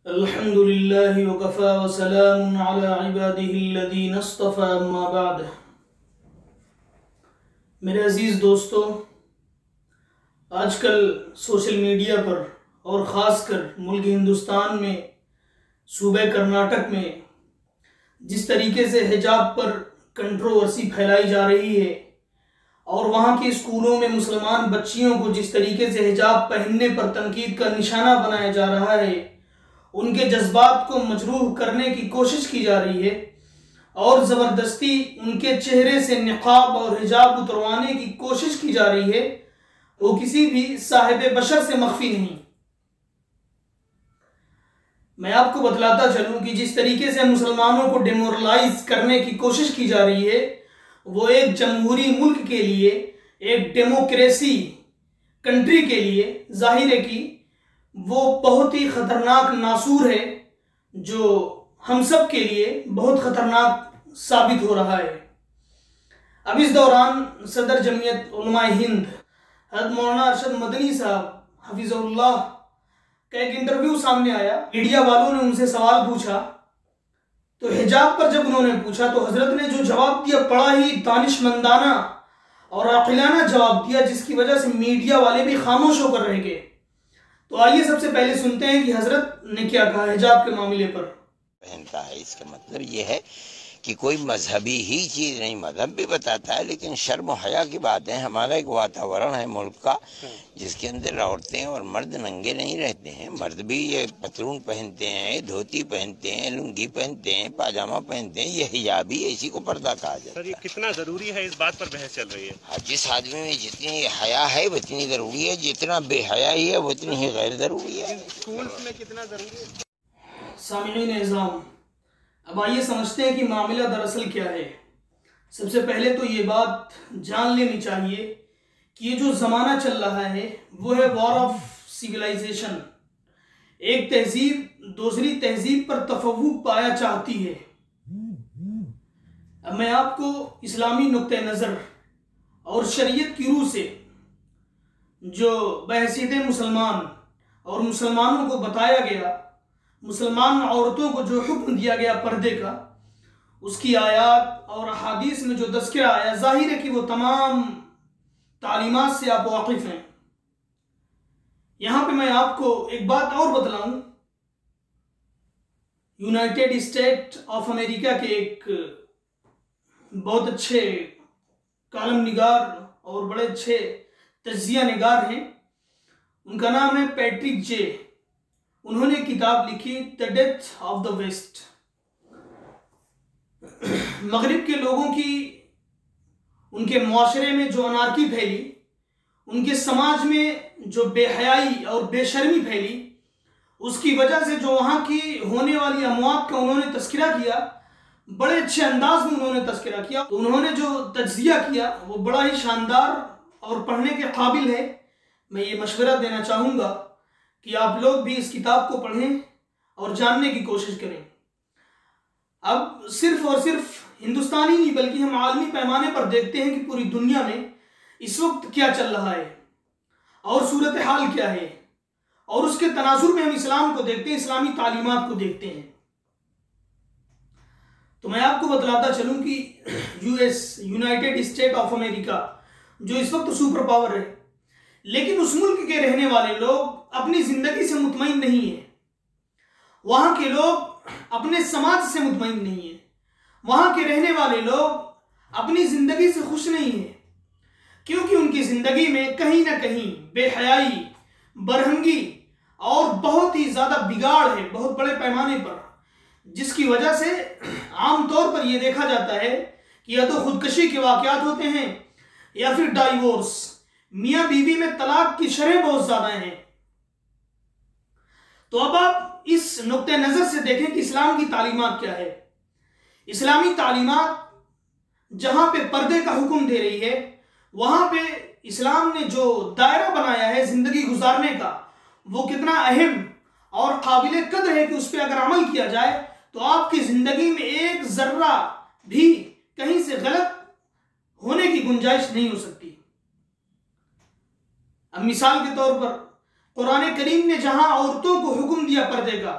الحمد للہ وکفى وسلام علی عباده الذین اصطفى اما بعد۔ میرے عزیز دوستو، آج کل سوشل میڈیا پر اور خاص کر ملک ہندوستان میں صوبہ کرناٹک میں جس طریقے سے حجاب پر کنٹروورسی پھیلائی جا رہی ہے اور وہاں کے اسکولوں میں مسلمان بچیوں کو جس طریقے سے حجاب پہننے پر تنقید کا نشانہ بنایا جا رہا ہے، ان کے جذبات کو مجروح کرنے کی کوشش کی جا رہی ہے اور زبردستی ان کے چہرے سے نقاب اور حجاب اتروانے کی کوشش کی جا رہی ہے، وہ کسی بھی صاحب بشر سے مخفی نہیں۔ میں آپ کو بتلاتا چلوں کہ جس طریقے سے مسلمانوں کو ڈیمورلائز کرنے کی کوشش کی جا رہی ہے، وہ ایک جمہوری ملک کے لیے، ایک ڈیموکریسی کنٹری کے لیے ظاہر ہے کہ وہ بہت ہی خطرناک ناسور ہے، جو ہم سب کے لیے بہت خطرناک ثابت ہو رہا ہے۔ اب اس دوران صدر جمعیت علماء ہند حضرت مولانا ارشد مدنی صاحب حفظہ اللہ کا ایک انٹرویو سامنے آیا۔ میڈیا والوں نے ان سے سوال پوچھا تو حجاب پر جب انہوں نے پوچھا تو حضرت نے جو جواب دیا بڑا ہی دانشمندانہ اور عاقلانہ جواب دیا، جس کی وجہ سے میڈیا والے بھی خاموش ہو کر رہ گئے۔ تو آئیے سب سے پہلے سنتے ہیں کہ حضرت نے کیا کہا حجاب کے معاملے پر۔ پہنتا ہے، اس کا مطلب یہ ہے کہ کوئی مذہبی ہی چیز نہیں، مذہب بھی بتاتا ہے، لیکن شرم و حیا کی بات ہے۔ ہمارا ایک واتاورن ہے ملک کا جس کے اندر عورتیں اور مرد ننگے نہیں رہتے ہیں۔ مرد بھی یہ پتلون پہنتے ہیں، دھوتی پہنتے ہیں، لنگی پہنتے ہیں، پاجامہ پہنتے ہیں، یہ حجاب ہی اسی کو پردہ کہا جاتا ہے۔ سر، یہ کتنا ضروری ہے، اس بات پر بحث چل رہی ہے۔ جس آدمی میں جتنی حیا ہے اتنی ضروری ہے، جتنا بے حیائی ہے اتنی ہی غیر ضروری ہے۔ اسکولز میں کتنا ضروری ہے۔ سامعین اعظام، اب آئیے سمجھتے ہیں کہ معاملہ دراصل کیا ہے۔ سب سے پہلے تو یہ بات جان لینی چاہیے کہ یہ جو زمانہ چل رہا ہے وہ ہے وار آف سیولائزیشن۔ ایک تہذیب دوسری تہذیب پر تفوق پایا چاہتی ہے۔ اب میں آپ کو اسلامی نقطہ نظر اور شریعت کی روح سے جو بحیثیت مسلمان اور مسلمانوں کو بتایا گیا، مسلمان عورتوں کو جو حکم دیا گیا پردے کا، اس کی آیات اور احادیث میں جو تذکرہ آیا، ظاہر ہے کہ وہ تمام تعلیمات سے آپ واقف ہیں۔ یہاں پہ میں آپ کو ایک بات اور بتلاؤں، یونائٹڈ اسٹیٹ آف امریکہ کے ایک بہت اچھے کالم نگار اور بڑے اچھے تجزیہ نگار ہیں، ان کا نام ہے پیٹرک جے۔ انہوں نے کتاب لکھی the death of the West. مغرب کے لوگوں کی، ان کے معاشرے میں جو انارکی پھیلی، ان کے سماج میں جو بے حیائی اور بے شرمی پھیلی، اس کی وجہ سے جو وہاں کی ہونے والی اموات کا انہوں نے تذکرہ کیا، بڑے اچھے انداز میں انہوں نے تذکرہ کیا۔ تو انہوں نے جو تجزیہ کیا وہ بڑا ہی شاندار اور پڑھنے کے قابل ہے۔ میں یہ مشورہ دینا چاہوں گا کہ آپ لوگ بھی اس کتاب کو پڑھیں اور جاننے کی کوشش کریں۔ اب صرف اور صرف ہندوستانی نہیں بلکہ ہم عالمی پیمانے پر دیکھتے ہیں کہ پوری دنیا میں اس وقت کیا چل رہا ہے اور صورتحال کیا ہے، اور اس کے تناظر میں ہم اسلام کو دیکھتے ہیں، اسلامی تعلیمات کو دیکھتے ہیں۔ تو میں آپ کو بتلاتا چلوں کہ یونائٹڈ اسٹیٹ آف امریکہ جو اس وقت سپر پاور ہے، لیکن اس ملک کے رہنے والے لوگ اپنی زندگی سے مطمئن نہیں ہیں۔ وہاں کے لوگ اپنے سماج سے مطمئن نہیں ہیں۔ وہاں کے رہنے والے لوگ اپنی زندگی سے خوش نہیں ہیں، کیونکہ ان کی زندگی میں کہیں نہ کہیں بے حیائی، برہنگی اور بہت ہی زیادہ بگاڑ ہے، بہت بڑے پیمانے پر، جس کی وجہ سے عام طور پر یہ دیکھا جاتا ہے کہ یا تو خودکشی کے واقعات ہوتے ہیں یا پھر ڈائیورس، میاں بیوی میں طلاق کی شرح بہت زیادہ ہیں۔ تو اب آپ اس نقطہ نظر سے دیکھیں کہ اسلام کی تعلیمات کیا ہے۔ اسلامی تعلیمات جہاں پہ پردے کا حکم دے رہی ہے، وہاں پہ اسلام نے جو دائرہ بنایا ہے زندگی گزارنے کا، وہ کتنا اہم اور قابل قدر ہے کہ اس پہ اگر عمل کیا جائے تو آپ کی زندگی میں ایک ذرہ بھی کہیں سے غلط ہونے کی گنجائش نہیں ہو سکتی۔ اب مثال کے طور پر قرآن کریم نے جہاں عورتوں کو حکم دیا پردے کا،